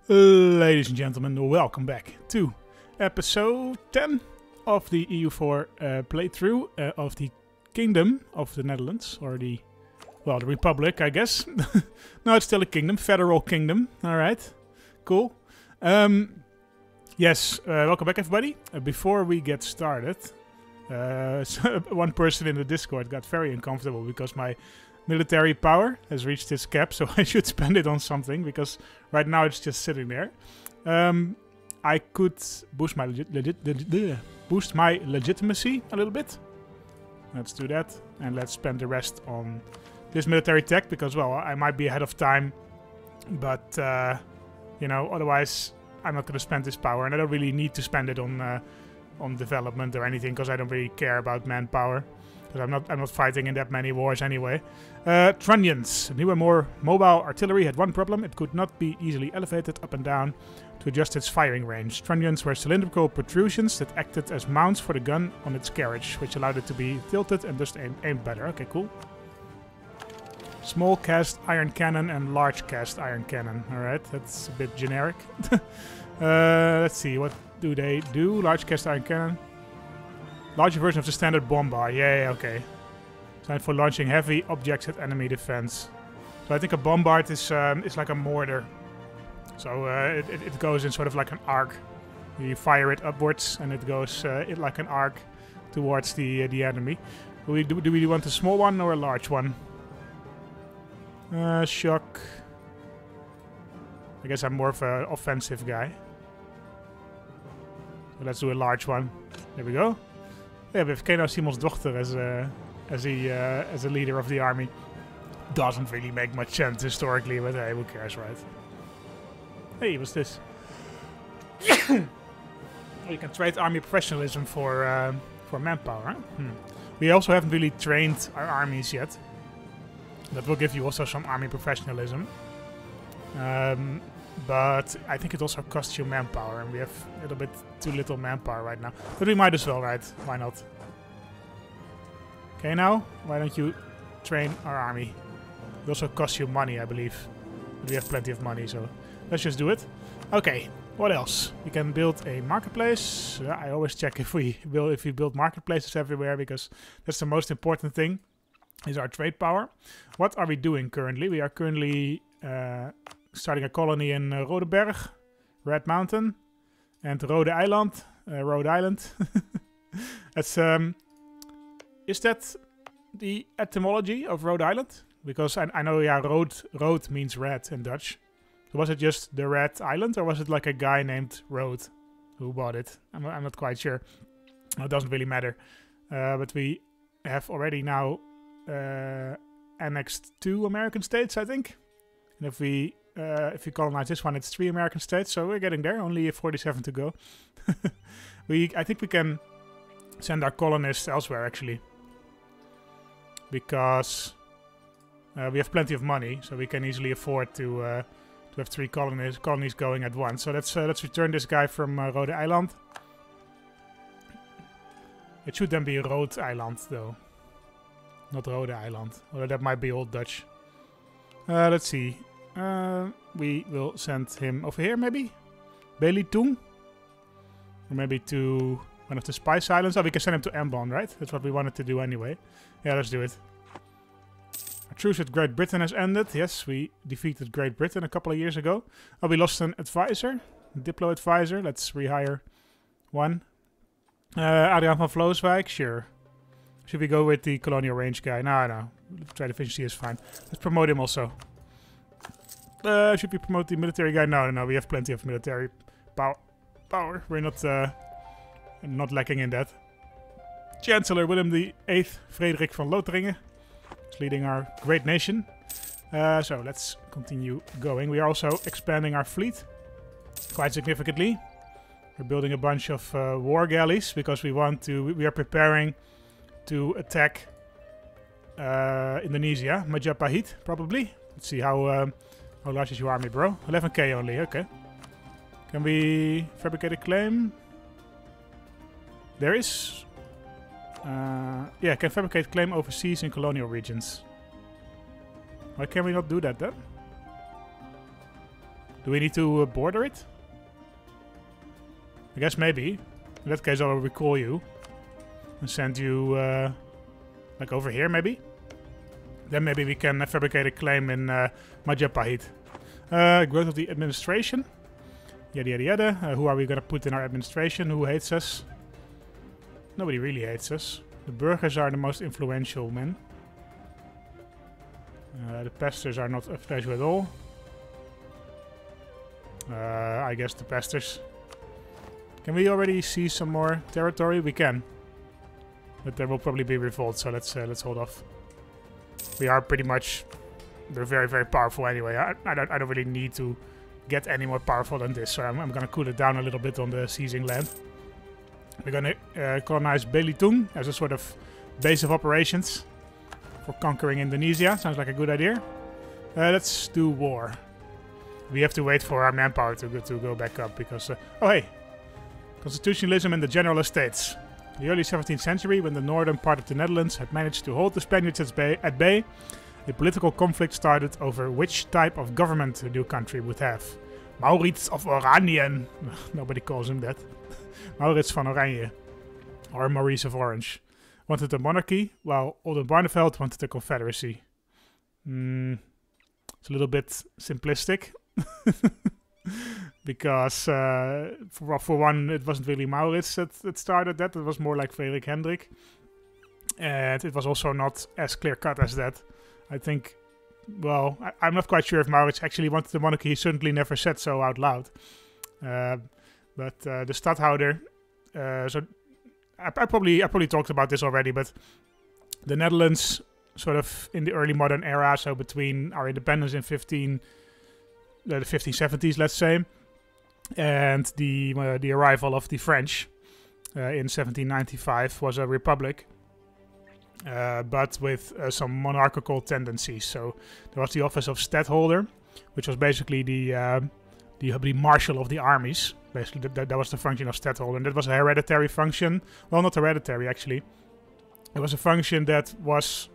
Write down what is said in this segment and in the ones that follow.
Ladies and gentlemen, welcome back to episode 10 of the EU4 playthrough of the Kingdom of the Netherlands, or the Republic, I guess. No, it's still a kingdom, federal kingdom. Alright, cool. Yes, welcome back everybody. Before we get started, one person in the Discord got very uncomfortable because my military power has reached its cap, so I should spend it on something, because right now it's just sitting there. I could boost my legitimacy a little bit. Let's do that, and let's spend the rest on this military tech, because, well, I might be ahead of time, but, you know, otherwise I'm not going to spend this power, and I don't really need to spend it on development or anything, because I don't really care about manpower. Because I'm not fighting in that many wars anyway. Trunnions. New and more mobile artillery had one problem. It could not be easily elevated up and down to adjust its firing range. Trunnions were cylindrical protrusions that acted as mounts for the gun on its carriage, which allowed it to be tilted and thus aim better. Okay, cool. Small cast iron cannon and large cast iron cannon. Alright, that's a bit generic. Let's see, what do they do? Large cast iron cannon. Larger version of the standard bombard. Yeah, okay. Designed for launching heavy objects at enemy defense. So I think a bombard is like a mortar. So it goes in sort of like an arc. You fire it upwards, and it goes like an arc towards the enemy. Do we want a small one or a large one? Shock. I guess I'm more of an offensive guy. So let's do a large one. There we go. Yeah, we have Keno Simon's dochter as a leader of the army. Doesn't really make much sense historically, but hey, who cares, right? Hey, what's this? You can trade army professionalism for manpower. Huh? We also haven't really trained our armies yet. That will give you also some army professionalism. But I think it also costs you manpower, and we have a little bit too little manpower right now. But we might as well, right? Why not? Okay, now, why don't you train our army? It also costs you money, I believe. But we have plenty of money, so let's just do it. Okay, what else? We can build a marketplace. I always check if we build marketplaces everywhere, because that's the most important thing, is our trade power. What are we doing currently? We are currently starting a colony in Rodeberg, Red Mountain, and Rode Island. Rhode Island. That's is that the etymology of Rhode Island? Because I know, yeah, road means red in Dutch. So was it just the Red Island, or was it like a guy named Rode who bought it? I'm not quite sure. It doesn't really matter. But we have already now annexed 2 American states, I think. And if we colonize this one, it's 3 American states, so we're getting there. Only 47 to go. I think we can send our colonists elsewhere, actually, because we have plenty of money, so we can easily afford to have 3 colonies going at once. So let's return this guy from Rhode Island. It should then be Rhode Island, though, not Rhode Island. Although that might be Old Dutch. Let's see. We will send him over here, maybe? Belitung? Or maybe to one of the spice islands. Oh, we can send him to Ambon, right? That's what we wanted to do anyway. Yeah, let's do it. Our truce with Great Britain has ended. Yes, we defeated Great Britain a couple of years ago. Oh, we lost an advisor. A Diplo advisor. Let's rehire one. Adriaan van Vlooswijk? Sure. Should we go with the colonial range guy? No. Trade efficiency is fine. Let's promote him also. Should we promote the military guy? No. We have plenty of military power. We're not lacking in that. Chancellor Willem VIII Frederik van Lotharingen is leading our great nation. So let's continue going. We are also expanding our fleet quite significantly. We're building a bunch of war galleys because we are preparing to attack Indonesia, Majapahit, probably. Let's see how large is your army, bro? 11k only, okay. Can we fabricate a claim? There is... yeah, can fabricate claim overseas in colonial regions. Why can we not do that then? Do we need to border it? I guess maybe. In that case, I'll recall you. And send you, like over here, maybe? Then maybe we can fabricate a claim in Majapahit. Growth of the administration. Yada yada yada. Who are we gonna put in our administration? Who hates us? Nobody really hates us. The burghers are the most influential men. The pastors are not a pleasure at all. I guess the pastors. Can we already see some more territory? We can. But there will probably be revolt, so let's hold off. We are pretty much... We're very, very powerful anyway. I don't really need to get any more powerful than this, so I'm going to cool it down a little bit on the seizing land. We're going to colonize Belitung as a sort of base of operations for conquering Indonesia. Sounds like a good idea. Let's do war. We have to wait for our manpower to go back up because... oh, hey! Constitutionalism in the General Estates. In the early 17th century, when the northern part of the Netherlands had managed to hold the Spaniards at bay, a political conflict started over which type of government the new country would have. Maurits of Oranien. Nobody calls him that. Maurits van Oranje. Or Maurice of Orange. Wanted a monarchy, while Oldenbarneveld wanted a confederacy. It's a little bit simplistic. Because, for one, it wasn't really Maurits that started that. It was more like Frederik Hendrik. And it was also not as clear-cut as that. I think, well, I'm not quite sure if Maurits actually wanted the monarchy. He certainly never said so out loud. But the stadhouder, so I probably talked about this already, but the Netherlands, sort of in the early modern era, so between our independence in the 1570s, let's say, and the arrival of the French in 1795, was a republic. But with some monarchical tendencies. So there was the office of stadholder, which was basically the marshal of the armies. Basically, that was the function of stadholder, and that was a hereditary function. Well, not hereditary actually. It was a function that was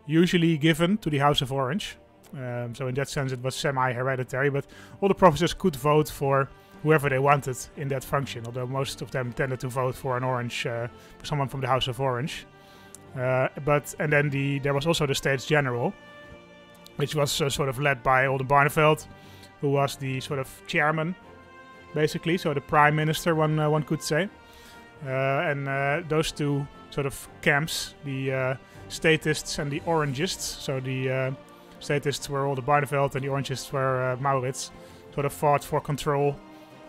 usually given to the House of Orange. So in that sense, it was semi-hereditary. But all the provinces could vote for whoever they wanted in that function. Although most of them tended to vote for an Orange, for someone from the House of Orange. And then there was also the States General, which was sort of led by Oldenbarneveld, who was the sort of chairman, basically, so the prime minister, one could say. And those two sort of camps, the statists and the orangists, so the statists were Oldenbarneveld and the orangists were Maurits, sort of fought for control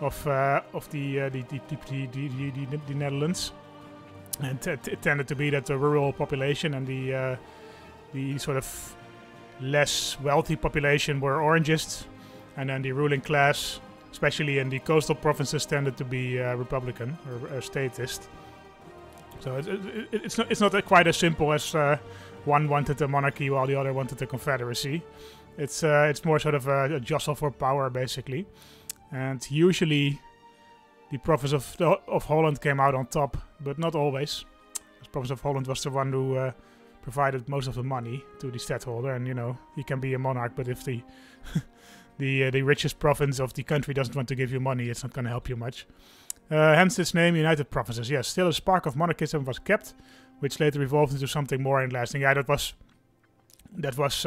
of the Netherlands. And it tended to be that the rural population and the sort of less wealthy population were orangists, and then the ruling class, especially in the coastal provinces, tended to be Republican or statist. So it's not quite as simple as one wanted a monarchy while the other wanted a confederacy. It's more sort of a jostle for power, basically, and usually the province of Holland came out on top, but not always. The province of Holland was the one who provided most of the money to the stadtholder, and you know, he can be a monarch, but if the the richest province of the country doesn't want to give you money, it's not going to help you much. Hence its name, United Provinces. Yes, still a spark of monarchism was kept, which later evolved into something more lasting. Yeah, that was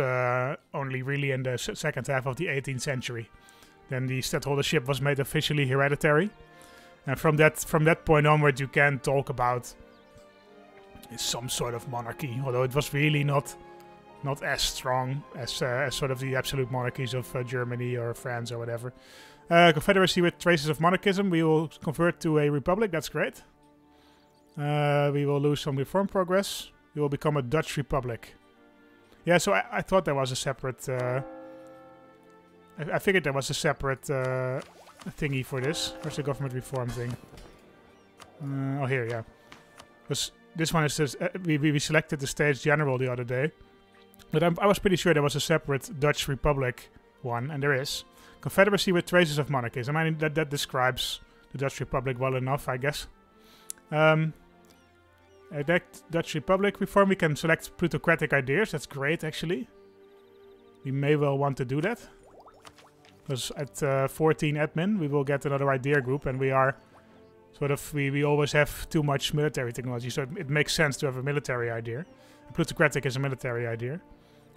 only really in the second half of the 18th century. Then the stadtholdership was made officially hereditary. And from that point onward, you can talk about some sort of monarchy, although it was really not as strong as sort of the absolute monarchies of Germany or France or whatever. Confederacy with traces of monarchism. We will convert to a republic. That's great. We will lose some reform progress. We will become a Dutch republic. Yeah, so I thought there was a separate... I figured there was a separate thingy for this. Where's the government reform thing? Oh, here, yeah. Because this one is just... we selected the States General the other day. But I was pretty sure there was a separate Dutch republic one, and there is. Confederacy with traces of monarchies. I mean, that describes the Dutch Republic well enough, I guess. Dutch Republic reform, we can select plutocratic ideas. That's great, actually. We may well want to do that. Because at 14 admin, we will get another idea group, and we are sort of, we always have too much military technology, so it makes sense to have a military idea. Plutocratic is a military idea,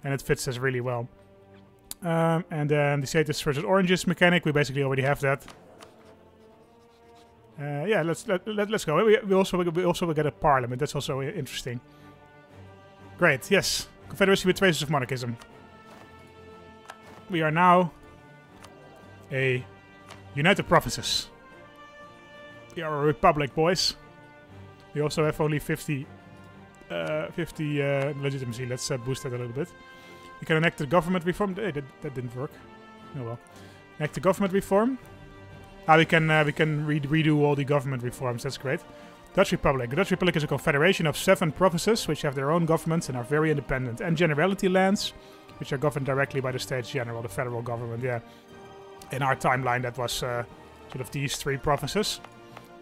and it fits us really well. And then the status versus oranges mechanic, we basically already have that. Yeah, let's go. We also will get a parliament. That's also interesting. Great. Yes, confederacy with traces of monarchism. We are now a united provinces. We are a republic, boys. We also have only 50 legitimacy. Let's boost that a little bit. We can enact the government reform. Hey, that didn't work. Oh well. Enact the government reform. We can redo all the government reforms. That's great. Dutch Republic. The Dutch Republic is a confederation of 7 provinces which have their own governments and are very independent. And generality lands, which are governed directly by the States General, the federal government. Yeah. In our timeline, that was sort of these 3 provinces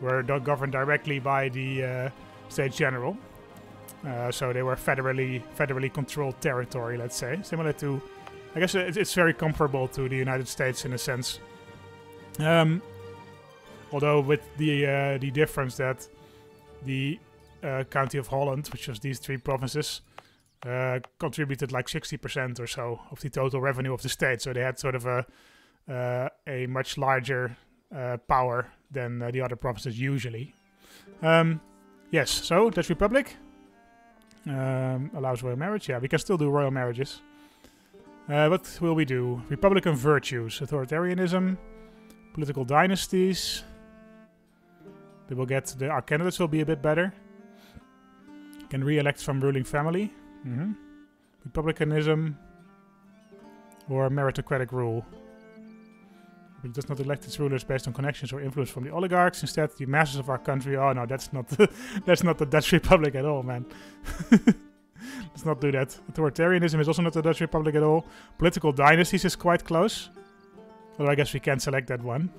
were governed directly by the States General. So they were federally controlled territory, let's say. Similar to, I guess it's very comparable to the United States in a sense. Although with the difference that the county of Holland, which was these 3 provinces, contributed like 60% or so of the total revenue of the state. So they had sort of a much larger power than the other provinces usually. Yes, so Dutch Republic allows royal marriage. Yeah, we can still do royal marriages. What will we do? Republican virtues, authoritarianism, political dynasties. They will get our candidates will be a bit better. Can re-elect from ruling family. Republicanism or meritocratic rule. It does not elect its rulers based on connections or influence from the oligarchs. Instead, the masses of our country. Oh no, that's not that's not the Dutch Republic at all, man. Let's not do that. Authoritarianism is also not the Dutch Republic at all. Political dynasties is quite close. Although I guess we can select that one.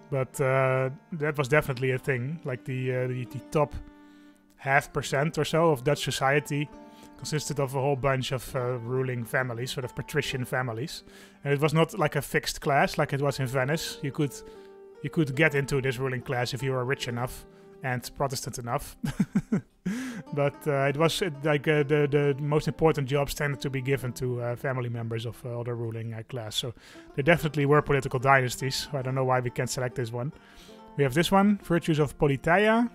But that was definitely a thing. Like the top 0.5% or so of Dutch society consisted of a whole bunch of ruling families, sort of patrician families. And it was not like a fixed class like it was in Venice. You could get into this ruling class if you were rich enough and Protestant enough. But it was like the most important jobs tended to be given to family members of other ruling class. So there definitely were political dynasties. I don't know why we can't select this one. We have this one, virtues of politeia.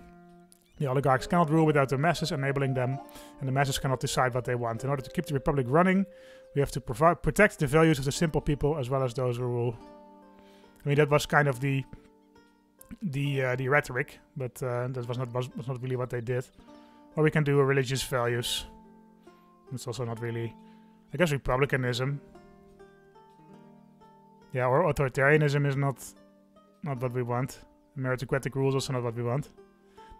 The oligarchs cannot rule without the masses enabling them, and the masses cannot decide what they want. In order to keep the republic running, we have to protect the values of the simple people as well as those who rule. I mean, that was kind of the rhetoric, but that was not really what they did. Or we can do religious values. It's also not really, I guess, republicanism. Yeah, or authoritarianism is not what we want. Meritocratic rules also not what we want.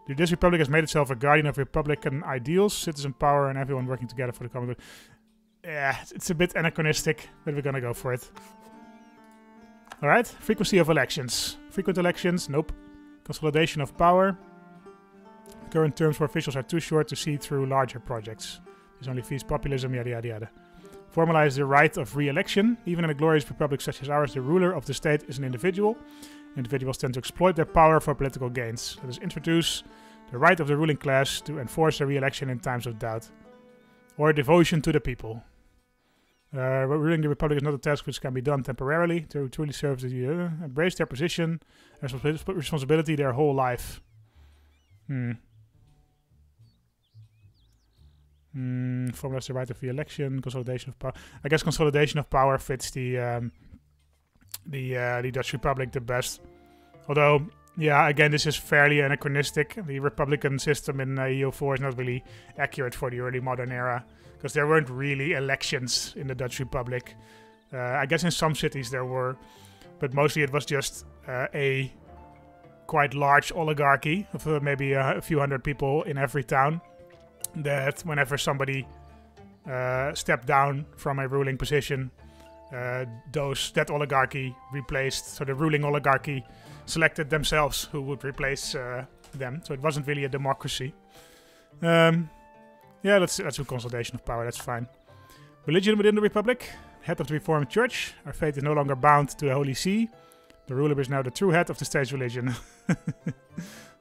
This republic has made itself a guardian of republican ideals, citizen power, and everyone working together for the common good. Yeah, it's a bit anachronistic, but we're gonna go for it. Alright, frequency of elections. Frequent elections, nope. Consolidation of power. Current terms for officials are too short to see through larger projects. This only feeds populism, yada yada yada. Formalize the right of re-election. Even in a glorious republic such as ours, the ruler of the state is an individual. Individuals tend to exploit their power for political gains. Let us introduce the right of the ruling class to enforce a re-election in times of doubt. Or devotion to the people. Ruling the republic is not a task which can be done temporarily. To truly serve the embrace their position and responsibility their whole life. Formalize the right of re-election, consolidation of power. I guess consolidation of power fits the Dutch Republic the best. Although, yeah, again, this is fairly anachronistic. The Republican system in EU4 is not really accurate for the early modern era, because there weren't really elections in the Dutch Republic. I guess in some cities there were, but mostly it was just a quite large oligarchy of maybe a few hundred people in every town, that whenever somebody stepped down from a ruling position, that oligarchy replaced, so the ruling oligarchy selected themselves who would replace them. So it wasn't really a democracy. Yeah, let's do consolidation of power. That's fine. Religion within the republic. Head of the Reformed Church. Our faith is no longer bound to the Holy See. The ruler is now the true head of the state's religion.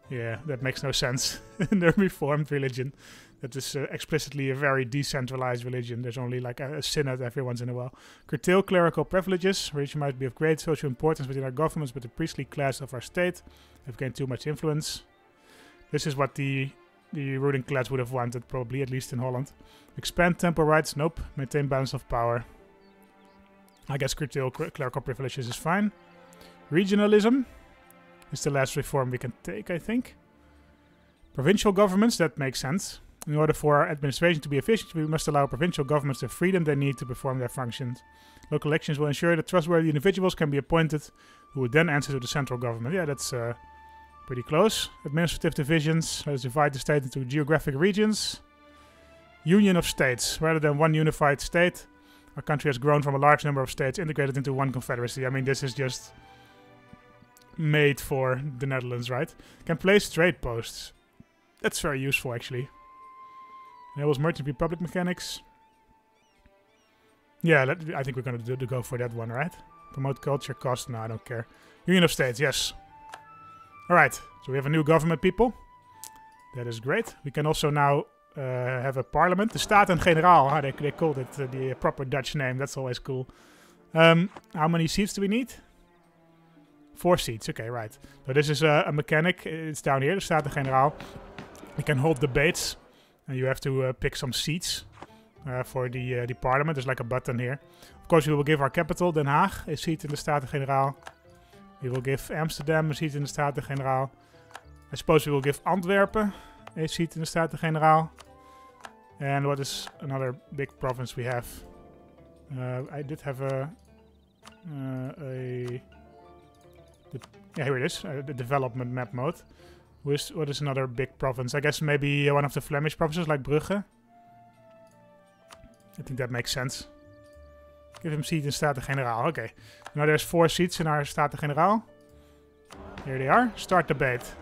Yeah, that makes no sense. The Reformed religion. That is explicitly a very decentralized religion. There's only like a synod every once in a while. Curtail clerical privileges. Religion might be of great social importance within our governments, but the priestly class of our state have gained too much influence. This is what the ruling class would have wanted, probably, at least in Holland. Expand temporal rights. Nope. Maintain balance of power. I guess curtail clerical privileges is fine. Regionalism is the last reform we can take, I think. Provincial governments, that makes sense. In order for our administration to be efficient, we must allow provincial governments the freedom they need to perform their functions. Local elections will ensure that trustworthy individuals can be appointed who would then answer to the central government. Yeah, that's pretty close. Administrative divisions. Let's divide the state into geographic regions. Union of states. Rather than one unified state, our country has grown from a large number of states integrated into one confederacy. I mean, this is just made for the Netherlands, right? Can place trade posts. That's very useful, actually. Enables merchant republic mechanics. Yeah, I think we're going to go for that one, right? Promote culture, cost. No, I don't care. Union of States, yes. Alright, so we have a new government, people. That is great. We can also now have a parliament. The Staten-Generaal, they called it the proper Dutch name. That's always cool. How many seats do we need? 4 seats. Okay, right. So this is a mechanic. It's down here, the Staten-Generaal. We can hold debates. And you have to pick some seats for the parliament. There's like a button here. Of course, we will give our capital, Den Haag, a seat in the Staten-Generaal. We will give Amsterdam a seat in the Staten-Generaal. I suppose we will give Antwerpen a seat in the Staten-Generaal. And what is another big province we have? I did have yeah, here it is. The development map mode. What is another big province? I guess maybe one of the Flemish provinces, like Brugge. I think that makes sense. Give him a seat in Staten-Generaal. Okay. Now there's 4 seats in our Staten-Generaal. Here they are. Start debate.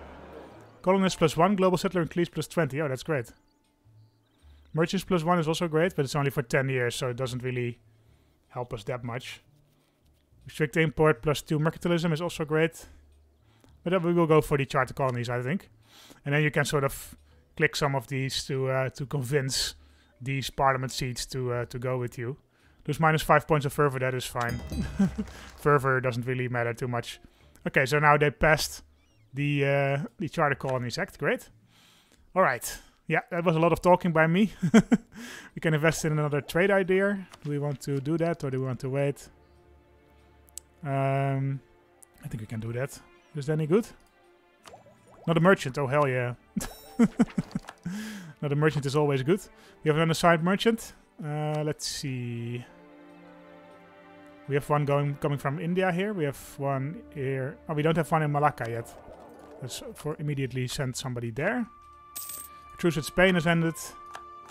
Colonists +1, global settler increase +20. Oh, that's great. Merchants +1 is also great, but it's only for 10 years, so it doesn't really help us that much. Restrict import +2 mercantilism is also great. But we will go for the charter colonies, I think. And then you can sort of click some of these to convince these parliament seats to go with you. Lose -5 points of fervor, that is fine. Fervor doesn't really matter too much. Okay, so now they passed the Charter Colonies Act. Great. All right. Yeah, that was a lot of talking by me. We can invest in another trade idea. Do we want to do that or do we want to wait? I think we can do that. Is that any good? Not a merchant. Oh, hell yeah. Not a merchant is always good. We have an unassigned merchant. Let's see. We have one coming from India here. We have one here. Oh, we don't have one in Malacca yet. Let's immediately send somebody there. Truce with Spain has ended.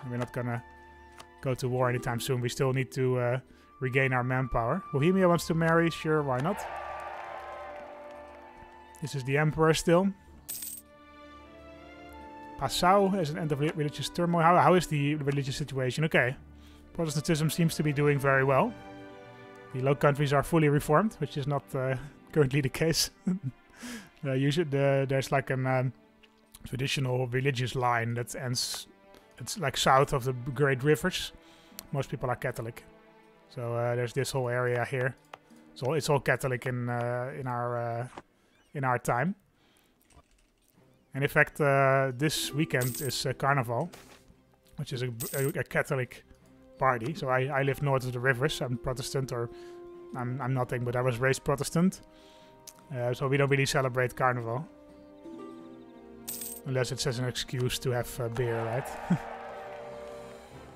We're not gonna go to war anytime soon. We still need to regain our manpower. Bohemia wants to marry. Sure, why not? This is the Emperor still. Passau has an end of religious turmoil. How is the religious situation? Okay. Protestantism seems to be doing very well. The Low Countries are fully reformed, which is not currently the case. There's like a traditional religious line that ends. It's like south of the great rivers. Most people are Catholic, so there's this whole area here. So it's all Catholic in our time. And in fact, this weekend is Carnival, which is a Catholic party. So I live north of the rivers. I'm Protestant, or I'm nothing, but I was raised Protestant. So we don't really celebrate Carnival. Unless it's as an excuse to have beer, right?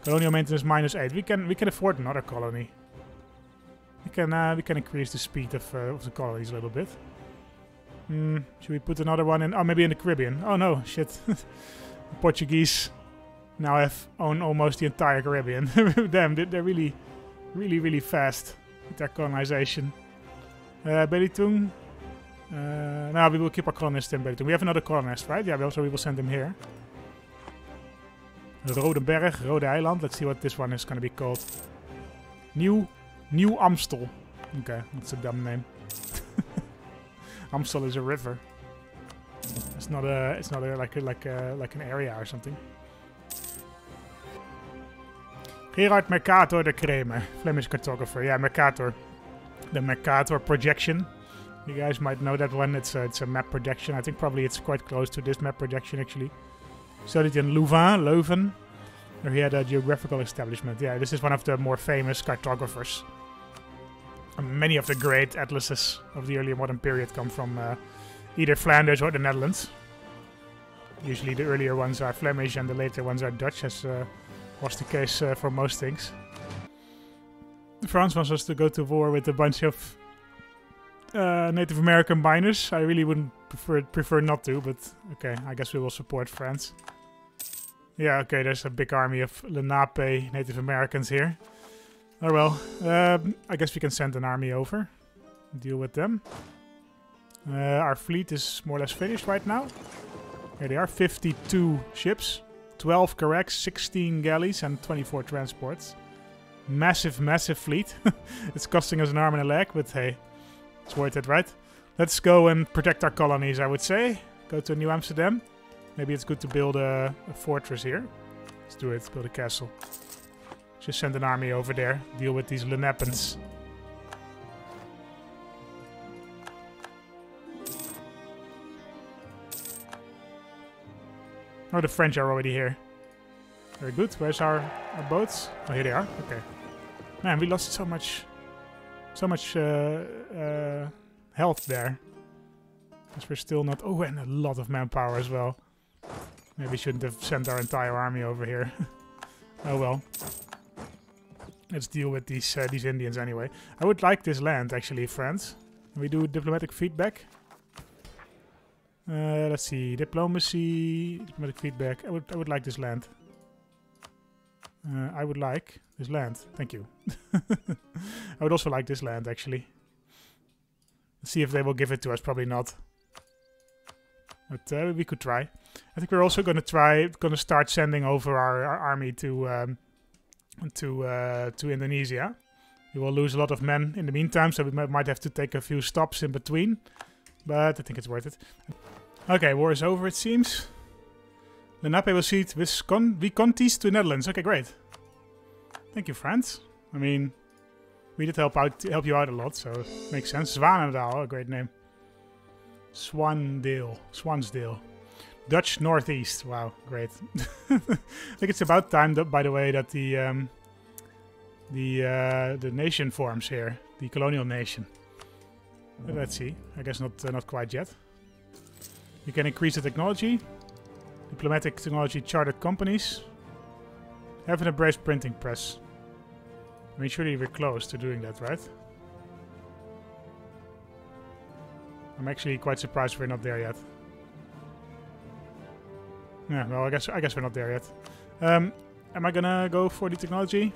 Colonial maintenance -8. We can afford another colony. We can increase the speed of the colonies a little bit. Should we put another one in? Oh, maybe in the Caribbean. Oh no, shit. The Portuguese now own almost the entire Caribbean. Damn, they're really fast with their colonization. Belitung. No, we will keep our colonists in Belitung. We have another colonist, right? Yeah, we will send him here. Rodenberg, Rode Eiland. Let's see what this one is going to be called. New New Amstel. Okay, that's a dumb name. Amstel is a river. It's not like an area or something. Gerard Mercator de Creme, Flemish cartographer. Yeah, Mercator. The Mercator projection. You guys might know that one. It's a map projection. I think probably it's quite close to this map projection actually. Studied in Leuven, where he had a geographical establishment. Yeah, this is one of the more famous cartographers. Many of the great atlases of the early modern period come from either Flanders or the Netherlands. Usually the earlier ones are Flemish and the later ones are Dutch, as was the case for most things. France wants us to go to war with a bunch of Native American miners. I really wouldn't prefer not to, but okay, I guess we will support France. Yeah, okay, there's a big army of Lenape Native Americans here. Oh well, I guess we can send an army over, deal with them. Our fleet is more or less finished right now. Here they are, 52 ships, 12 carracks, 16 galleys and 24 transports. Massive, massive fleet. It's costing us an arm and a leg, but hey, it's worth it, right? Let's go and protect our colonies, I would say. Go to New Amsterdam. Maybe it's good to build a fortress here. Let's do it, build a castle. Just send an army over there, deal with these Lenapans. Oh, the French are already here. Very good. Where's our boats? Oh, here they are. Okay. Man, we lost so much health there. Because we're still not... Oh, and a lot of manpower as well. Maybe we shouldn't have sent our entire army over here. Oh well. Let's deal with these Indians anyway. I would like this land, actually, friends. Can we do diplomatic feedback? Let's see. Diplomacy, diplomatic feedback. I would like this land. I would like this land. Thank you. I would also like this land, actually. Let's see if they will give it to us. Probably not. But we could try. I think we're also going to start sending over our army to Indonesia. We will lose a lot of men in the meantime, so we might have to take a few stops in between. But I think it's worth it. Okay, war is over, it seems. Lenape will cede Viscontis to Netherlands. Okay, great. Thank you, France. I mean, we did help you out a lot, so it makes sense. Zwanendaal, a great name. Swansdale. Dutch Northeast. Wow, great. I think it's about time, by the way, that the nation forms here, the colonial nation. Let's see. I guess not quite yet. We can increase the technology. Diplomatic technology, chartered companies. Have an embraced printing press. I mean, surely we're close to doing that, right? I'm actually quite surprised we're not there yet. Yeah, well, I guess we're not there yet. Am I gonna go for the technology?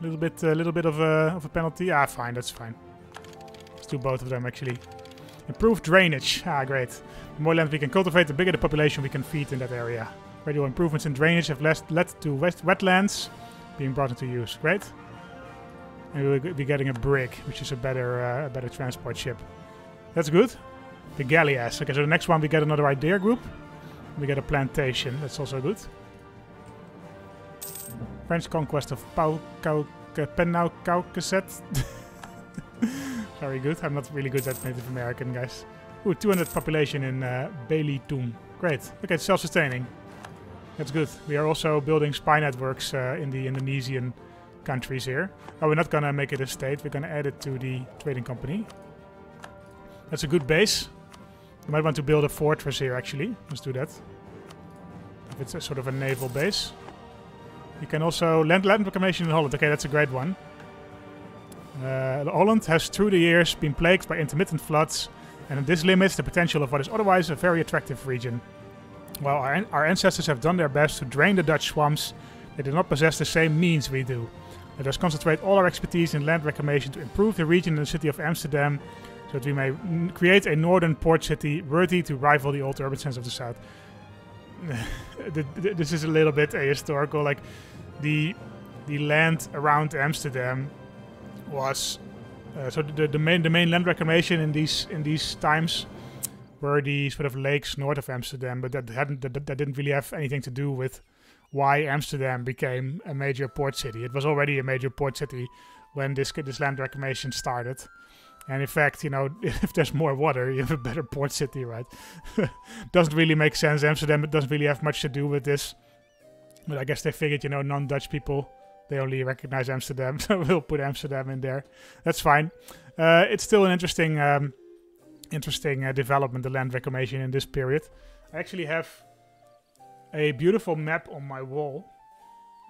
A little bit of a penalty. Ah, fine, that's fine. Let's do both of them actually. Improved drainage. Ah, great. The more land we can cultivate, the bigger the population we can feed in that area. Gradual improvements in drainage have led to wetlands being brought into use. Great. And we'll be getting a brig, which is a better transport ship. That's good. The galleass. Okay, so the next one we get another idea group. We get a plantation. That's also good. French conquest of Penaucaucaset. Very good. I'm not really good at Native American, guys. Ooh, 200 population in Belitung. Great. Okay, it's self-sustaining. That's good. We are also building spy networks in the Indonesian countries here. Oh, we're not going to make it a state. We're going to add it to the trading company. That's a good base. You might want to build a fortress here, actually. Let's do that. If it's a sort of a naval base. You can also... Land reclamation in Holland. Okay, that's a great one. Holland has, through the years, been plagued by intermittent floods, and this limits the potential of what is otherwise a very attractive region. While our ancestors have done their best to drain the Dutch swamps, they do not possess the same means we do. Let us concentrate all our expertise in land reclamation to improve the region and the city of Amsterdam, so that we may create a northern port city worthy to rival the old urban centers of the south. This is a little bit ahistorical. Like, the the land around Amsterdam was so the main land reclamation in these times were the sort of lakes north of Amsterdam, but that didn't really have anything to do with why Amsterdam became a major port city. It was already a major port city when this land reclamation started. And in fact, you know, if there's more water, you have a better port city, right? Doesn't really make sense. Amsterdam doesn't really have much to do with this. But I guess they figured, you know, non-Dutch people, they only recognize Amsterdam, so we'll put Amsterdam in there. That's fine. It's still an interesting development, the land reclamation in this period. I actually have a beautiful map on my wall,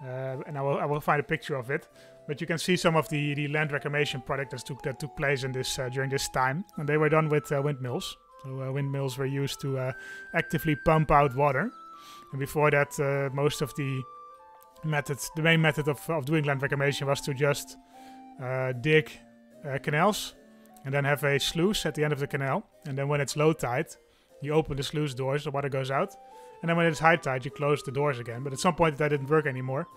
and I will find a picture of it. But you can see some of the land reclamation projects that took place in this during this time, and they were done with windmills. So windmills were used to actively pump out water. And before that, most of the main method of doing land reclamation was to just dig canals and then have a sluice at the end of the canal. And then when it's low tide, you open the sluice doors, the water goes out. And then when it's high tide, you close the doors again. But at some point that didn't work anymore,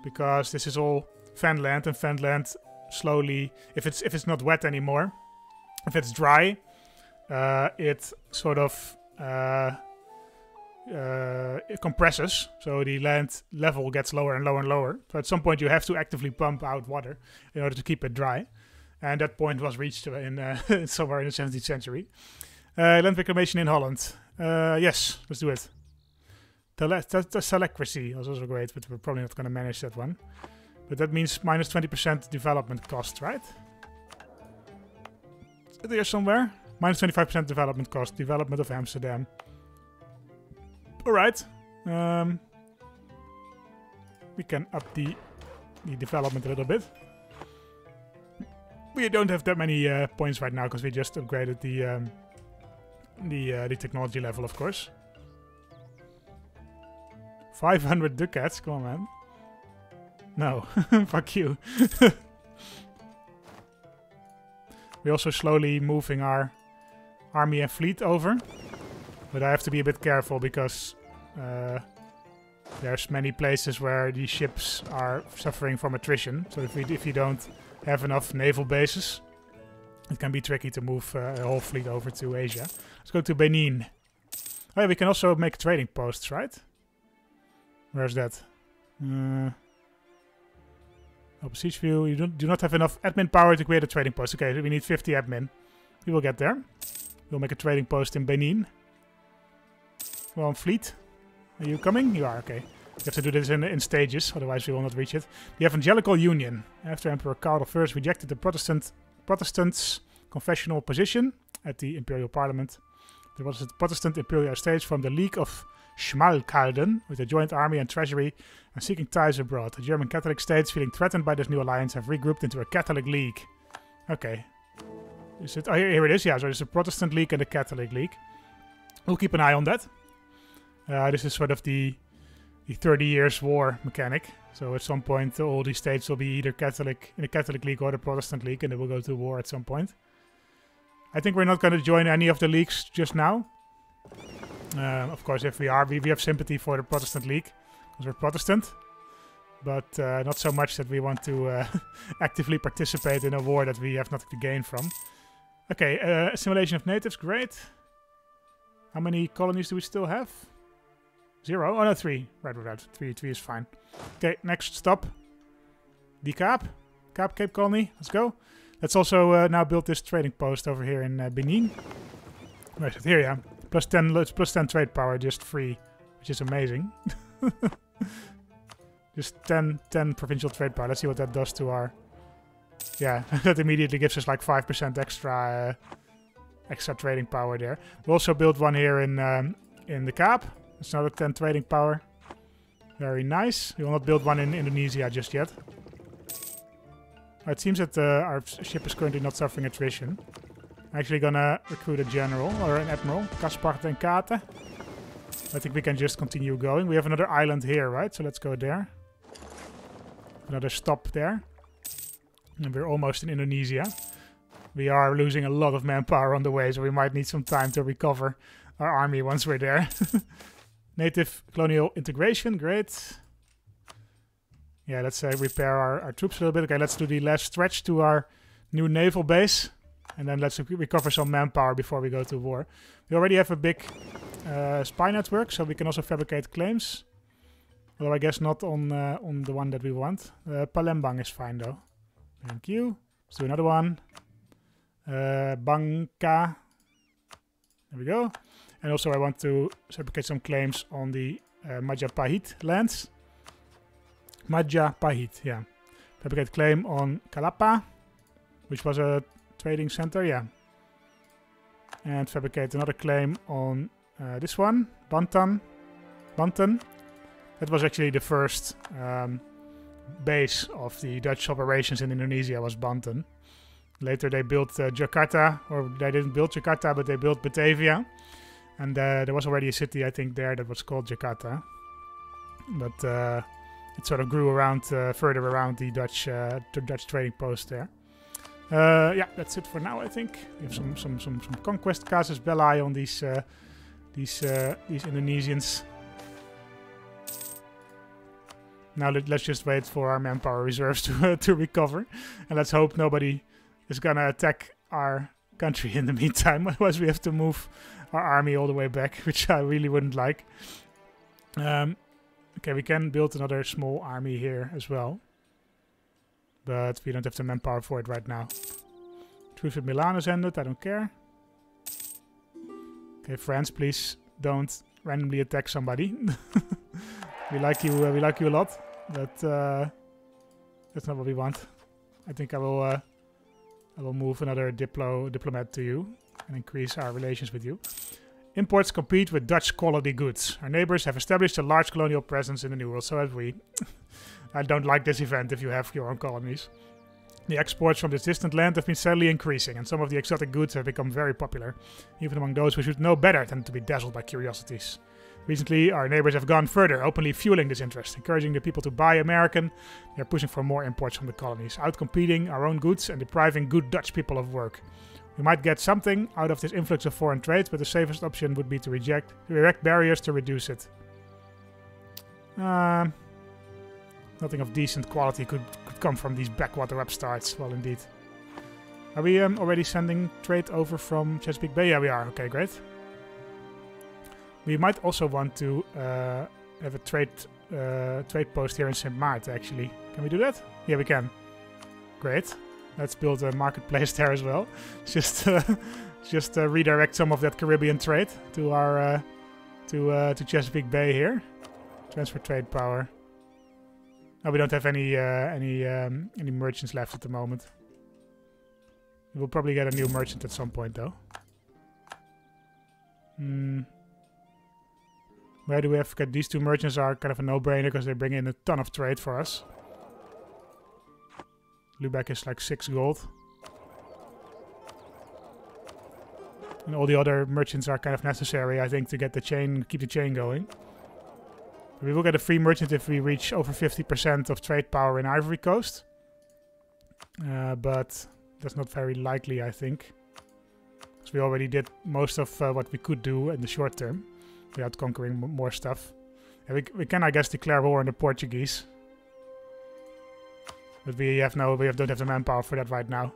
because this is all fen land, and fen land slowly, if it's not wet anymore, if it's dry, it sort of it compresses, so the land level gets lower and lower and lower. So at some point you have to actively pump out water in order to keep it dry, and that point was reached in somewhere in the 17th century. Land reclamation in Holland. Yes, let's do it. The telecracy was also great, but we're probably not going to manage that one. But that means minus 20% development cost, right? Is it here somewhere? Minus 25% development cost. Development of Amsterdam. Alright. We can up the development a little bit. We don't have that many points right now because we just upgraded the technology level, of course. 500 ducats, come on, man. No, fuck you. We're also slowly moving our army and fleet over. But I have to be a bit careful because there's many places where these ships are suffering from attrition. So if you don't have enough naval bases, it can be tricky to move a whole fleet over to Asia. Let's go to Benin. Oh yeah, we can also make trading posts, right? Where's that? Siege view. You do not have enough admin power to create a trading post. Okay, we need 50 admin. We will get there. We'll make a trading post in Benin. Well, fleet. Are you coming? You are, okay. You have to do this in stages, otherwise we will not reach it. The Evangelical Union. After Emperor Karl I rejected the Protestants' confessional position at the Imperial Parliament, there was the Protestant Imperial Estates from the League of Schmalkalden, with a joint army and treasury, and seeking ties abroad. The German Catholic states, feeling threatened by this new alliance, have regrouped into a Catholic League. Okay. Is it? Oh, here it is. Yeah, so there's a Protestant League and a Catholic League. We'll keep an eye on that. This is sort of the 30 Years' War mechanic. So at some point, all these states will be either Catholic in the Catholic League or the Protestant League, and they will go to war at some point. I think we're not going to join any of the leagues just now. Of course, if we are, we have sympathy for the Protestant League, because we're Protestant. But not so much that we want to actively participate in a war that we have nothing to gain from. Okay, assimilation of natives, great. How many colonies do we still have? 0? Oh no, 3. Right. 3 is fine. Okay, next stop. The Cape Colony, let's go. Let's also now build this trading post over here in Benin. Where is it? Here, yeah. Plus 10 trade power, just free, which is amazing. Just 10 provincial trade power. Let's see what that does to our... Yeah, that immediately gives us like 5% extra trading power there. We'll also build one here in the Cape. It's another 10 trading power. Very nice. We will not build one in Indonesia just yet. It seems that our ship is currently not suffering attrition. I'm actually gonna recruit a general or an admiral, Kaspar ten Kate. I think we can just continue going. We have another island here, right? So let's go there. Another stop there. And we're almost in Indonesia. We are losing a lot of manpower on the way, so we might need some time to recover our army once we're there. Native colonial integration, great. Yeah, let's repair our troops a little bit. Okay, let's do the last stretch to our new naval base. And then let's recover some manpower before we go to war. We already have a big spy network, so we can also fabricate claims. Although I guess not on the one that we want. Palembang is fine though. Thank you. Let's do another one. Bangka. There we go. And also I want to fabricate some claims on the Majapahit lands. Majapahit, yeah. Fabricate claim on Kalapa, which was a trading center, yeah. And fabricate another claim on this one, Banten. That was actually the first base of the Dutch operations in Indonesia, was Banten. Later they built Jakarta, or they didn't build Jakarta, but they built Batavia. And there was already a city, I think, there that was called Jakarta. But it sort of grew around, further around the Dutch trading post there. Yeah, that's it for now, I think. We have some conquest casus belli on these Indonesians. Now let's just wait for our manpower reserves to recover, and let's hope nobody is gonna attack our country in the meantime. Otherwise, we have to move our army all the way back, which I really wouldn't like. Okay, we can build another small army here as well. But we don't have the manpower for it right now. Truce with Milan has ended, I don't care. Okay, France, please don't randomly attack somebody. we like you a lot, but that's not what we want. I think I will move another diplomat to you and increase our relations with you. Imports compete with Dutch quality goods. Our neighbors have established a large colonial presence in the New World, so have we. I don't like this event if you have your own colonies. The exports from this distant land have been steadily increasing, and some of the exotic goods have become very popular. Even among those who should know better tend to be dazzled by curiosities. Recently, our neighbors have gone further, openly fueling this interest, encouraging the people to buy American. They are pushing for more imports from the colonies, outcompeting our own goods and depriving good Dutch people of work. We might get something out of this influx of foreign trade, but the safest option would be to erect barriers to reduce it. Nothing of decent quality could come from these backwater upstarts. Well, indeed. Are we already sending trade over from Chesapeake Bay? Yeah, we are. Okay, great. We might also want to have a trade post here in St. Maarten, actually. Can we do that? Yeah, we can. Great. Let's build a marketplace there as well. Just redirect some of that Caribbean trade to our to Chesapeake Bay here. Transfer trade power. Oh, we don't have any merchants left at the moment. We'll probably get a new merchant at some point, though. Where do we have? These two merchants are kind of a no-brainer because they bring in a ton of trade for us. Lubeck is like 6 gold. And all the other merchants are kind of necessary, I think, to get the chain, keep the chain going. We will get a free merchant if we reach over 50% of trade power in Ivory Coast. But that's not very likely, I think. Because we already did most of what we could do in the short term. Without conquering more stuff. And we can, I guess, declare war on the Portuguese. But we don't have the manpower for that right now.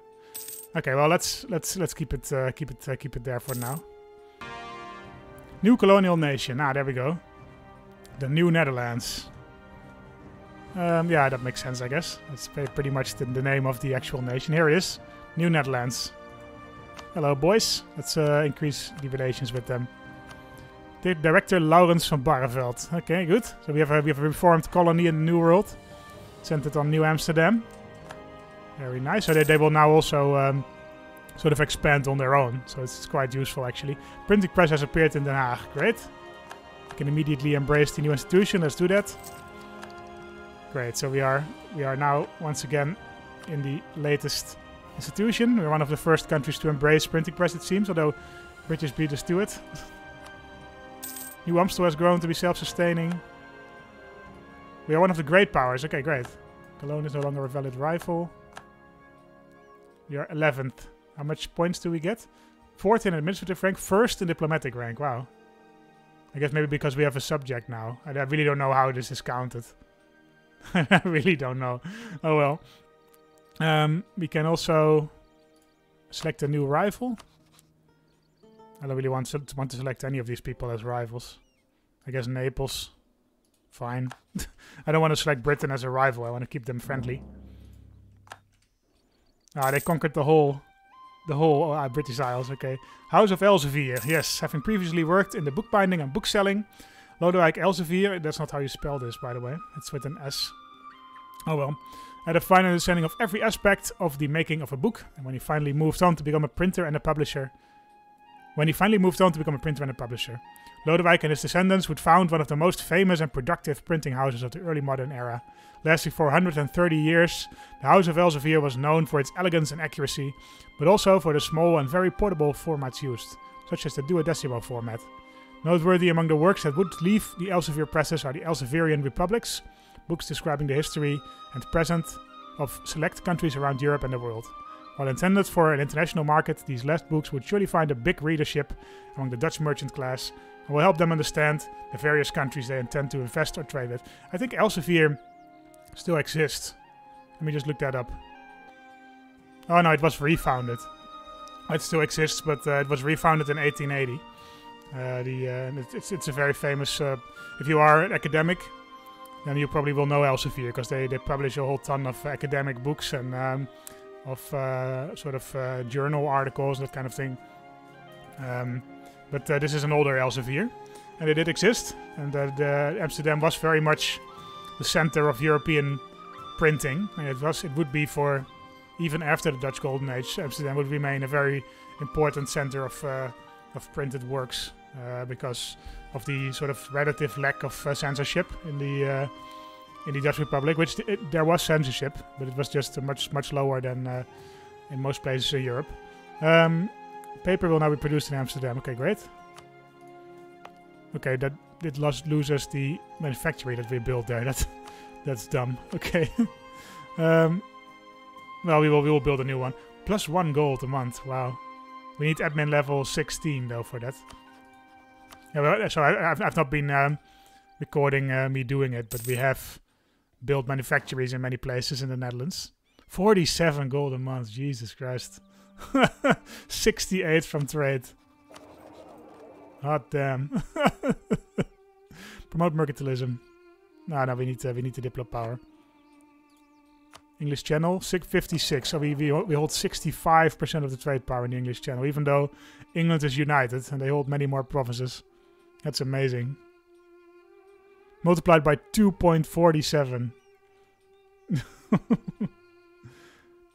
Okay, well let's keep it there for now. New colonial nation. Ah, there we go. The New Netherlands. Yeah, that makes sense, I guess. That's pretty much the name of the actual nation. Here it is. New Netherlands. Hello, boys. Let's increase the relations with them. Director Laurens van Barreveld. Okay, good. So we have a reformed colony in the New World. Centered on New Amsterdam. Very nice. So they will now also sort of expand on their own. So it's quite useful, actually. Printing press has appeared in Den Haag. Great. We can immediately embrace the new institution. Let's do that. Great. So we are now once again in the latest institution. We're one of the first countries to embrace printing press, it seems, although British beat us to it. New Amstel has grown to be self-sustaining. We are one of the great powers. Okay, great. Cologne is no longer a valid rival. We are 11th. How much points do we get? 4th in administrative rank, 1st in diplomatic rank. Wow. I guess maybe because we have a subject now. I really don't know how this is counted. I really don't know. Oh well. We can also select a new rival. I don't really want to select any of these people as rivals. I guess Naples. Fine. I don't want to select Britain as a rival. I want to keep them friendly. Ah, they conquered the whole British Isles. Okay. House of Elsevier. Yes, having previously worked in the bookbinding and bookselling. Lodewijk Elsevier. That's not how you spell this, by the way. It's with an S. Oh well. Had a fine understanding of every aspect of the making of a book. And when he finally moved on to become a printer and a publisher. Lodewijk and his descendants would found one of the most famous and productive printing houses of the early modern era. Lasting for 130 years, the House of Elsevier was known for its elegance and accuracy, but also for the small and very portable formats used, such as the duodecimo format. Noteworthy among the works that would leave the Elsevier presses are the Elsevierian Republics, books describing the history and present of select countries around Europe and the world. While intended for an international market, these last books would surely find a big readership among the Dutch merchant class and will help them understand the various countries they intend to invest or trade with. I think Elsevier still exists. Let me just look that up. Oh no, it was refounded. It still exists, but it was refounded in 1880. It's a very famous... if you are an academic, then you probably will know Elsevier, because they publish a whole ton of academic books and journal articles, that kind of thing. But this is an older Elsevier, and it did exist. And Amsterdam was very much the center of European printing, and it would be for even after the Dutch Golden Age. Amsterdam would remain a very important center of printed works because of the sort of relative lack of censorship in the Dutch Republic, which there was censorship, but it was just much lower than in most places in Europe. Paper will now be produced in Amsterdam. Okay, great. Okay, that it loses the manufactory that we built there. That's dumb. Okay. Well, we will build a new one. Plus 1 gold a month. Wow. We need admin level 16 though for that. Yeah, well, so I've not been recording me doing it, but we have built manufactories in many places in the Netherlands. 47 gold a month. Jesus Christ. 68 from trade. Hot damn. Promote mercantilism. No, we need the Diplo power. English Channel 56. So we hold 65% of the trade power in the English Channel, even though England is united and they hold many more provinces. That's amazing. Multiplied by 2.47.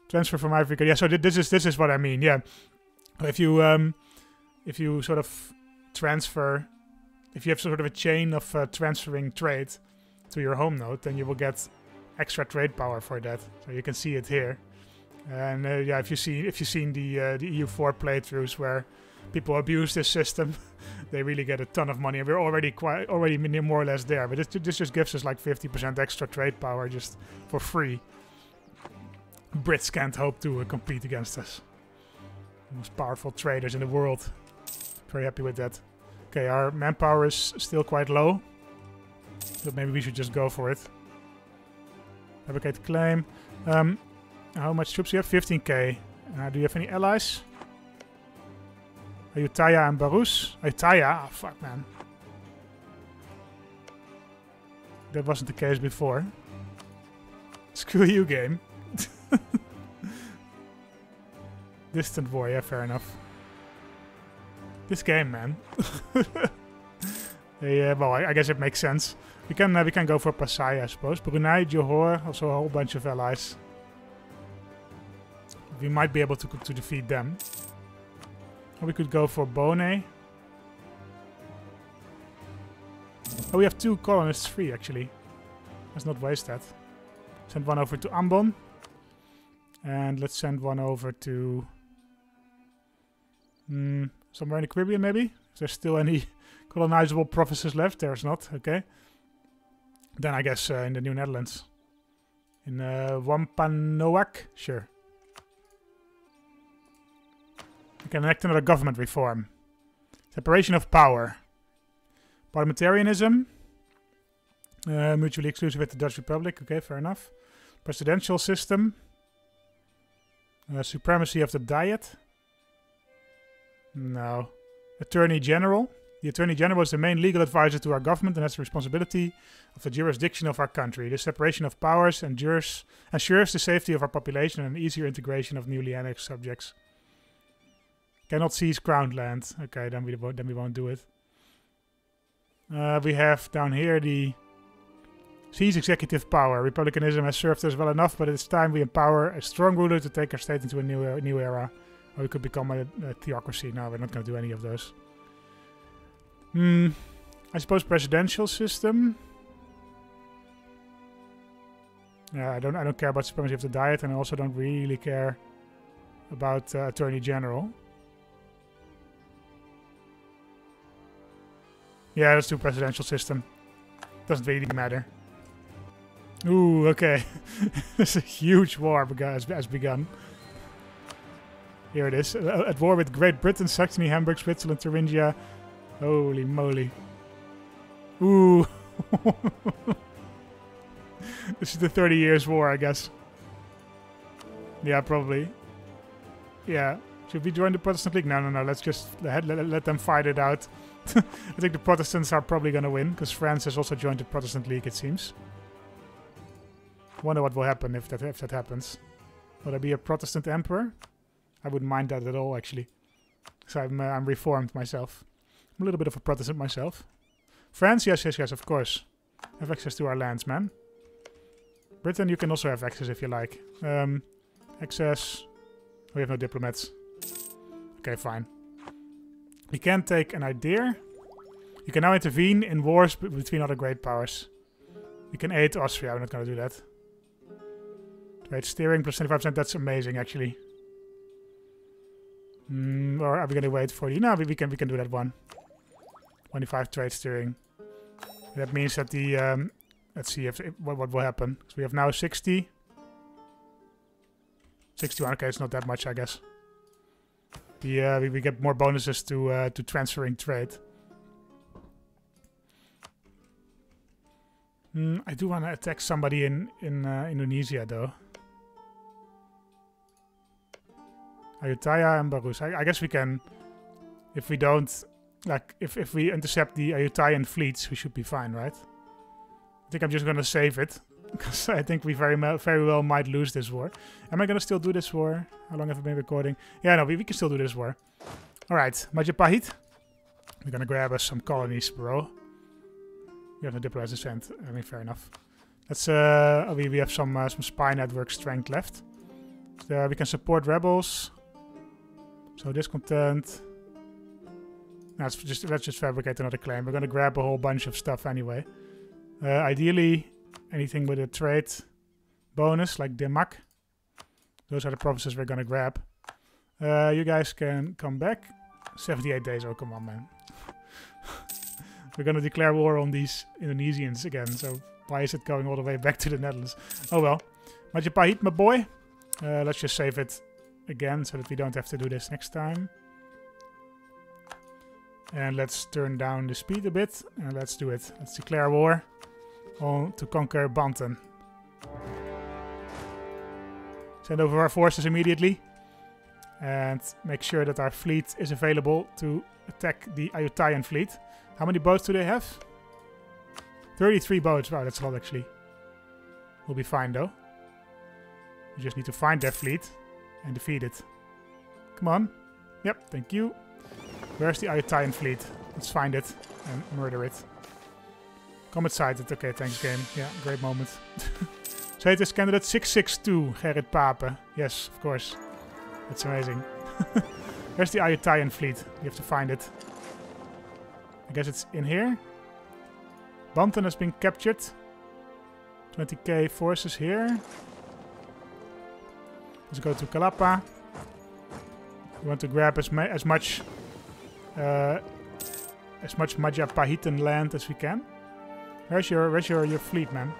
Transfer from Africa. Yeah, so this is what I mean. Yeah, if you sort of transfer, if you have sort of a chain of transferring trade to your home node, then you will get extra trade power for that. So you can see it here. And yeah, if you've seen the EU4 playthroughs where people abuse this system, they really get a ton of money. And we're already more or less there. But this just gives us like 50% extra trade power just for free. Brits can't hope to compete against us. Most powerful traders in the world. Very happy with that. Okay, our manpower is still quite low. So maybe we should just go for it. Fabricate claim. How much troops do you have? 15k. Do you have any allies? Ayutthaya and Barus. Ayutthaya? Oh, fuck, man. That wasn't the case before. Screw you, game. Distant war, yeah, fair enough. This game, man. Yeah, well, I guess it makes sense. We can go for Pasai, I suppose. Brunei, Johor, also a whole bunch of allies. We might be able to defeat them. Or we could go for Bone. Oh, we have 2 colonists free, actually. Let's not waste that. Send one over to Ambon. And let's send one over to... somewhere in the Caribbean, maybe? Is there still any colonizable provinces left? There's not. Okay. Then I guess in the New Netherlands. In Wampanoag? Sure. We can enact another government reform. Separation of power. Parliamentarianism. Mutually exclusive with the Dutch Republic. Okay, fair enough. Presidential system. Supremacy of the Diet. No. Attorney General. The Attorney General is the main legal advisor to our government and has the responsibility of the jurisdiction of our country. The separation of powers ensures the safety of our population and an easier integration of newly annexed subjects. Cannot seize crown land. Okay, then we won't do it. We have down here the seize executive power. Republicanism has served us well enough, but it's time we empower a strong ruler to take our state into a new era. Or we could become a theocracy. No, we're not going to do any of those. I suppose presidential system. Yeah, I don't care about supremacy of the Diet, and I also don't really care about Attorney General. Yeah, let's do presidential system. Doesn't really matter. Ooh, okay. This is a huge war has begun. Here it is. At war with Great Britain, Saxony, Hamburg, Switzerland, Thuringia. Holy moly. Ooh. This is the 30 Years' War, I guess. Yeah, probably. Yeah. Should we join the Protestant League? No. Let's just let them fight it out. I think the Protestants are probably going to win, because France has also joined the Protestant League, it seems. Wonder what will happen if that happens. Will there be a Protestant emperor? I wouldn't mind that at all, actually. So I'm reformed myself. I'm a little bit of a Protestant myself. France? Yes, of course. Have access to our lands, man. Britain, you can also have access if you like. Access. We have no diplomats. Okay, fine. You can take an idea. You can now intervene in wars between other great powers. You can aid Austria. We're not going to do that. Trade steering plus 25%. That's amazing, actually. Or are we going to wait for the... No, we can do that one. 25 trade steering. That means that the... let's see what will happen. So we have now 60. 61. Okay, it's not that much, I guess. We get more bonuses to transferring trade. I do want to attack somebody in Indonesia, though. Ayutthaya and Barus. I guess we can... If we don't... Like, if we intercept the Ayutthayan fleets, we should be fine, right? I think I'm just going to save it. Because I think we very well might lose this war. Am I going to still do this war? How long have I been recording? Yeah, no, we can still do this war. Alright, Majapahit. We're going to grab us some colonies, bro. We have no diplomats to send. I mean, fair enough. Let's, we have some spy network strength left. So, we can support rebels. So, discontent. No, let's just fabricate another claim. We're going to grab a whole bunch of stuff anyway. Ideally... Anything with a trade bonus, like Demak. Those are the provinces we're going to grab. You guys can come back. 78 days. Oh, come on, man. We're going to declare war on these Indonesians again. So why is it going all the way back to the Netherlands? Oh, well. Majapahit, my boy. Let's just save it again so that we don't have to do this next time. And let's turn down the speed a bit. And let's do it. Let's declare war. To conquer Banten. Send over our forces immediately. And make sure that our fleet is available to attack the Ayutthayan fleet. How many boats do they have? 33 boats. Wow, that's a lot actually. We'll be fine though. We just need to find their fleet and defeat it. Come on. Yep, thank you. Where's the Ayutthayan fleet? Let's find it and murder it. Comet sighted. Okay, thanks game. Yeah, great moment. So it is candidate 662, Gerrit Pape. Yes, of course. That's amazing. Where's the Ayutthayan fleet? You have to find it. I guess it's in here. Banten has been captured. 20k forces here. Let's go to Kalapa. We want to grab as much Majapahitan land as we can. Where's your fleet, man?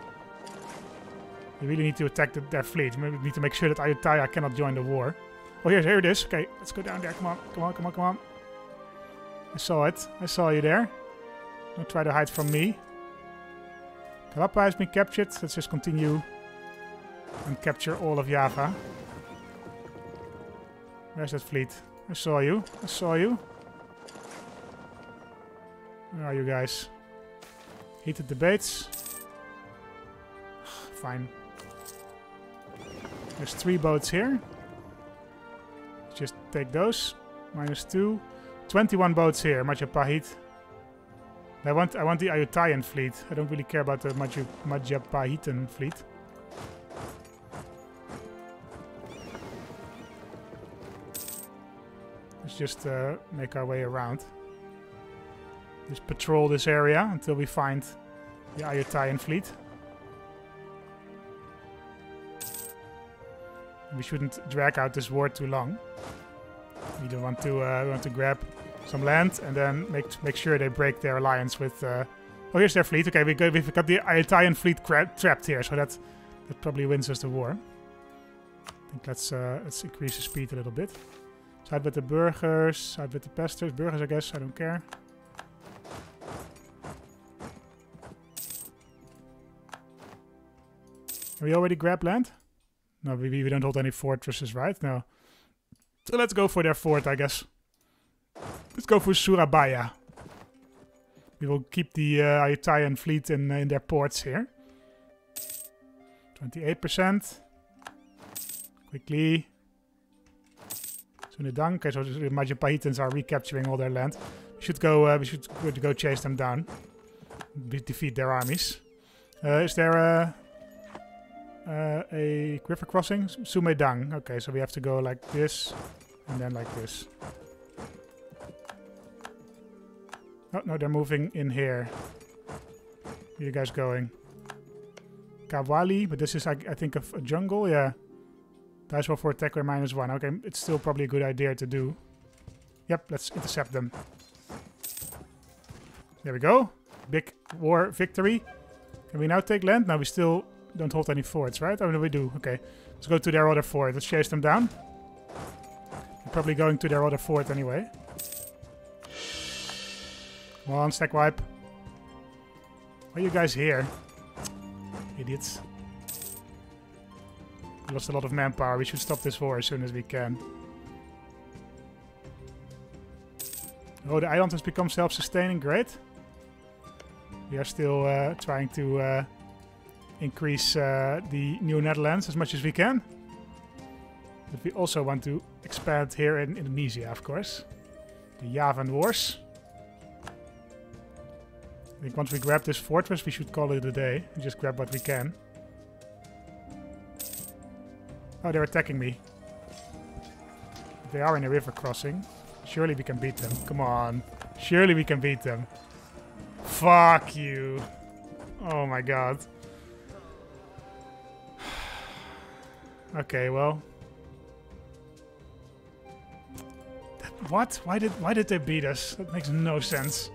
You really need to attack their fleet. We need to make sure that Ayutthaya cannot join the war. Oh, here it is. Okay, let's go down there. Come on. I saw it. I saw you there. Don't try to hide from me. Europa has been captured. Let's just continue and capture all of Java. Where's that fleet? I saw you. I saw you. Where are you guys? Heated debates. Fine. There's 3 boats here. Just take those. -2. 21 boats here. Majapahit. I want the Ayutthaya fleet. I don't really care about the Majapahitan fleet. Let's just make our way around. Just patrol this area until we find the Ayutthaya fleet. We shouldn't drag out this war too long. We don't want to grab some land and then make sure they break their alliance with. Oh, here's their fleet. Okay, we've got the Ayutthaya fleet trapped here, so that probably wins us the war. I think let's increase the speed a little bit. Side with the burghers, side with the pesters. Burghers, I guess. I don't care. Have we already grabbed land? No, we don't hold any fortresses, right? No. So let's go for their fort, I guess. Let's go for Surabaya. We will keep the Ayutthaya fleet in their ports here. 28%. Quickly. Sunedang. Okay, so the Majapahitans are recapturing all their land. We should go chase them down. Defeat their armies. Is there a river crossing? Sumedang. Okay, so we have to go like this and then like this. Oh, no, they're moving in here. Where are you guys going? Kawali, but this is, I think, a jungle, yeah. Dice roll for attack where -1. Okay, it's still probably a good idea to do. Yep, let's intercept them. There we go. Big war victory. Can we now take land? No, we still don't hold any forts, right? Oh, no, we do. Okay, let's go to their other fort. Let's chase them down. We're probably going to their other fort anyway. Come on, stack wipe. Why are you guys here? Idiots. We lost a lot of manpower. We should stop this war as soon as we can. Oh, the island has become self-sustaining. Great. We are still trying to increase the New Netherlands as much as we can. But we also want to expand here in Indonesia, of course. The Javan Wars. I think once we grab this fortress, we should call it a day. And just grab what we can. Oh, they're attacking me. They are in a river crossing. Surely we can beat them. Come on. Surely we can beat them. Fuck you. Oh my god. Okay, well. What? Why did they beat us? That makes no sense.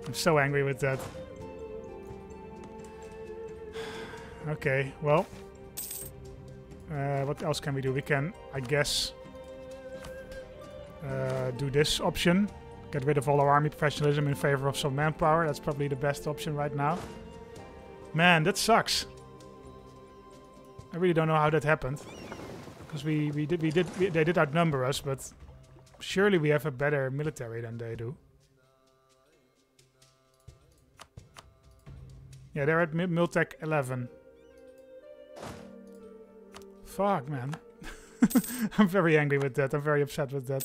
I'm so angry with that. Okay, well. What else can we do? We can, I guess, do this option. Get rid of all our army professionalism in favor of some manpower. That's probably the best option right now. Man, that sucks. I really don't know how that happened. Because they did outnumber us, but surely we have a better military than they do. Yeah, they're at Miltech 11. Fuck, man. I'm very angry with that. I'm very upset with that.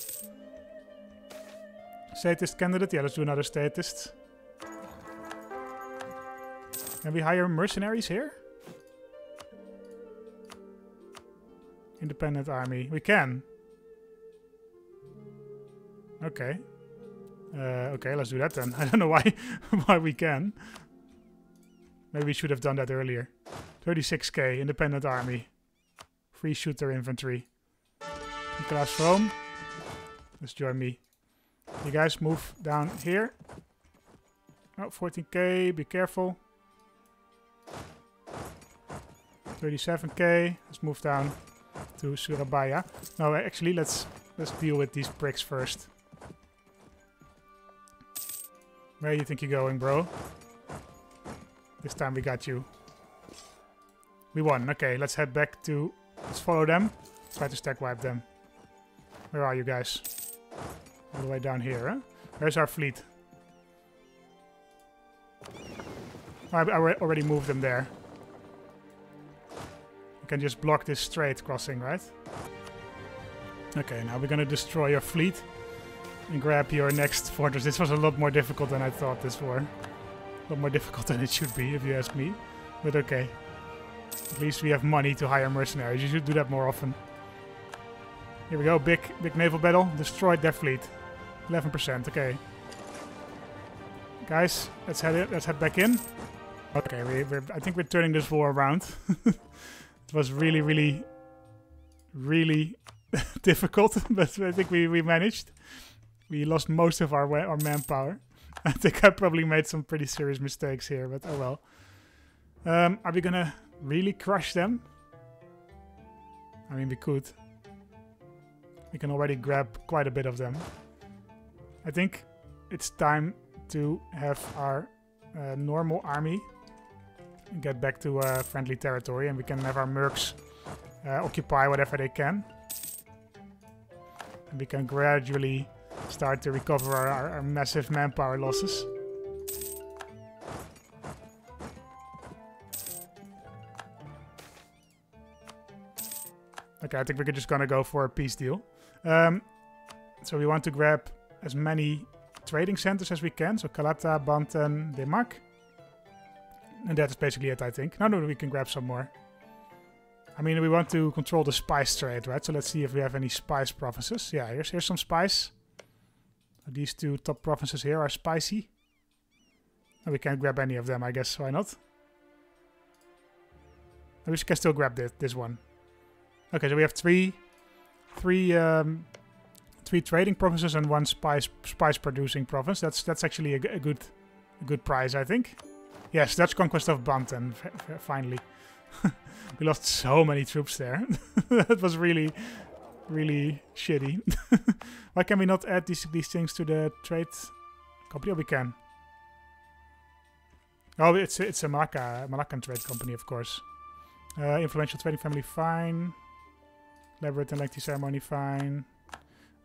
Statist candidate? Yeah, let's do another statist. Can we hire mercenaries here? Independent army. We can. Okay. Okay, let's do that then. I don't know why we can. Maybe we should have done that earlier. 36k, independent army. Free shooter infantry. Nicolas Vroom. Let's join me. You guys move down here. Oh, 14k, be careful. 37k. Let's move down to Surabaya. No, actually, let's deal with these pricks first. Where do you think you're going, bro? This time we got you. We won. Okay, let's head back to... Let's follow them. Try to stack wipe them. Where are you guys? All the way down here, huh? Where's our fleet? I already moved them there. You can just block this strait crossing, right? Okay, now we're gonna destroy your fleet and grab your next fortress. This was a lot more difficult than I thought this were. A lot more difficult than it should be, if you ask me. But okay. At least we have money to hire mercenaries. You should do that more often. Here we go. Big naval battle. Destroyed their fleet. 11%. Okay. Guys, let's head back in. Okay, I think we're turning this war around. It was really difficult, but I think we managed. We lost most of our manpower. I think I probably made some pretty serious mistakes here, but oh well. Are we gonna really crush them? I mean, we could. We can already grab quite a bit of them. I think it's time to have our normal army get back to friendly territory, and we can have our mercs occupy whatever they can. And we can gradually start to recover our massive manpower losses. Okay, I think we're just gonna go for a peace deal. So we want to grab as many trading centers as we can. So Calata, Banten, Demak. And that is basically it, I think. No, we can grab some more. I mean, we want to control the spice trade, right? So let's see if we have any spice provinces. Yeah, here's some spice. These two top provinces here are spicy. And we can't grab any of them, I guess. Why not? We can still grab this one. Okay, so we have three trading provinces and one spice producing province. That's actually a good prize, I think. Yes, Dutch conquest of Banten, finally. We lost so many troops there. That was really shitty. Why can we not add these things to the trade company? Oh, we can. Oh, it's a Malaccan trade company, of course. Influential trading family, fine. Elaborate and lengthy ceremony, fine.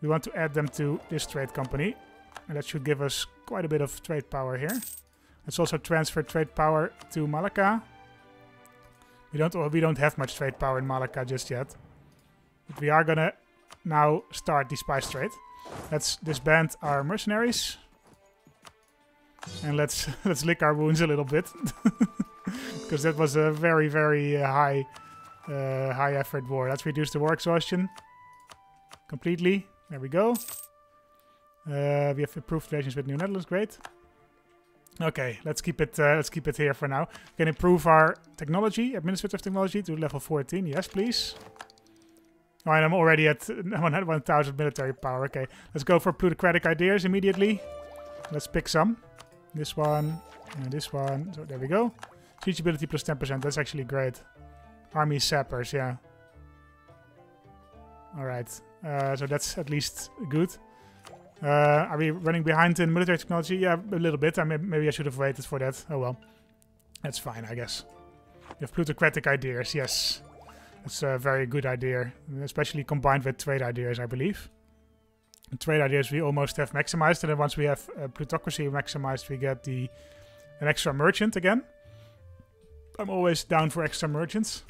We want to add them to this trade company, and that should give us quite a bit of trade power here. Let's also transfer trade power to Malacca. We don't have much trade power in Malacca just yet, but we are gonna now start the spice trade. Let's disband our mercenaries, and let's lick our wounds a little bit, because that was a very high effort war. Let's reduce the war exhaustion completely. There we go. We have improved relations with New Netherlands. Great. Okay, let's keep it here for now. We can improve our technology, administrative technology, to level 14. Yes, please. Oh, and I'm already at 1,000 military power. Okay, let's go for plutocratic ideas immediately. Let's pick some. This one and this one. So there we go. Siege ability plus 10%. That's actually great. Army sappers, yeah. Alright, so that's at least good. Are we running behind in military technology? Yeah, a little bit. Maybe I should have waited for that. Oh well. That's fine, I guess. We have plutocratic ideas, yes. That's a very good idea. Especially combined with trade ideas, I believe. And trade ideas we almost have maximized. And then once we have plutocracy maximized, we get an extra merchant again. I'm always down for extra merchants.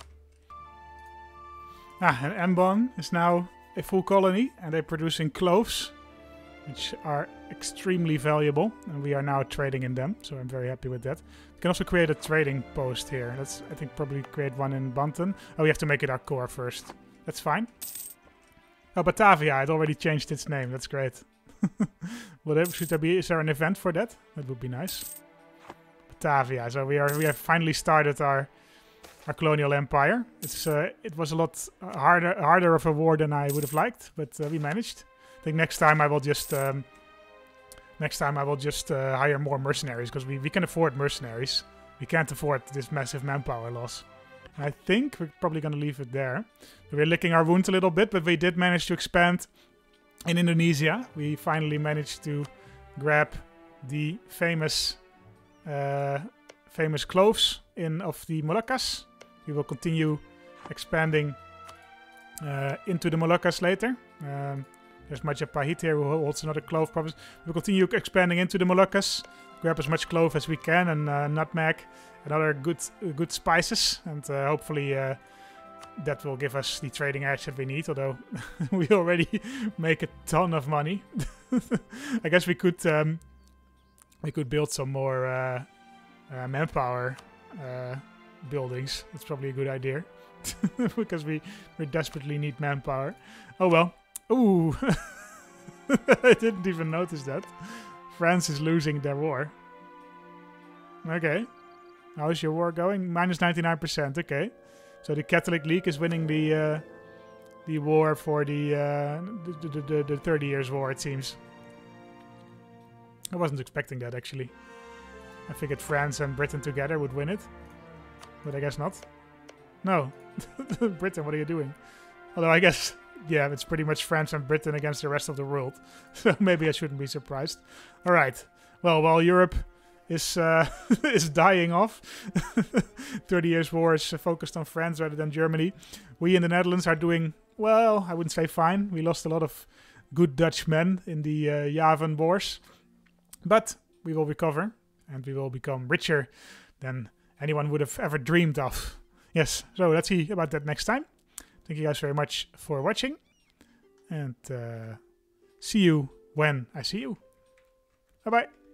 And Ambon is now a full colony. And they're producing cloves, which are extremely valuable, and we are now trading in them, so I'm very happy with that. We can also create a trading post here. Let's, I think, probably create one in Banten. Oh, we have to make it our core first. That's fine. Oh, Batavia, it already changed its name. That's great. Is there an event for that? That would be nice. Batavia. So we have finally started our colonial empire. It was a lot harder of a war than I would have liked, but we managed. I think next time I will just hire more mercenaries, because we can afford mercenaries. We can't afford this massive manpower loss. I think we're probably going to leave it there. We're licking our wounds a little bit, but we did manage to expand in Indonesia. We finally managed to grab the famous famous cloves of the Moluccas. We will continue expanding into the Moluccas later. There's Majapahit Pahit here, who holds another clove province. We'll continue expanding into the Moluccas. Grab as much clove as we can, and nutmeg, and other good spices, and hopefully that will give us the trading edge that we need. Although we already make a ton of money, I guess we could build some more manpower buildings. That's probably a good idea because we desperately need manpower. Oh well. Ooh, I didn't even notice that. France is losing their war. Okay. How is your war going? Minus 99%. Okay. So the Catholic League is winning the war for the 30 Years' War, it seems. I wasn't expecting that, actually. I figured France and Britain together would win it. But I guess not. No. Britain, what are you doing? Although I guess... yeah, it's pretty much France and Britain against the rest of the world. So maybe I shouldn't be surprised. All right. Well, while Europe is is dying off, 30 Years' War is focused on France rather than Germany. We in the Netherlands are doing, well, I wouldn't say fine. We lost a lot of good Dutch men in the Javan Wars. But we will recover, and we will become richer than anyone would have ever dreamed of. Yes, so let's see about that next time. Thank you guys very much for watching, and see you when I see you. Bye-bye.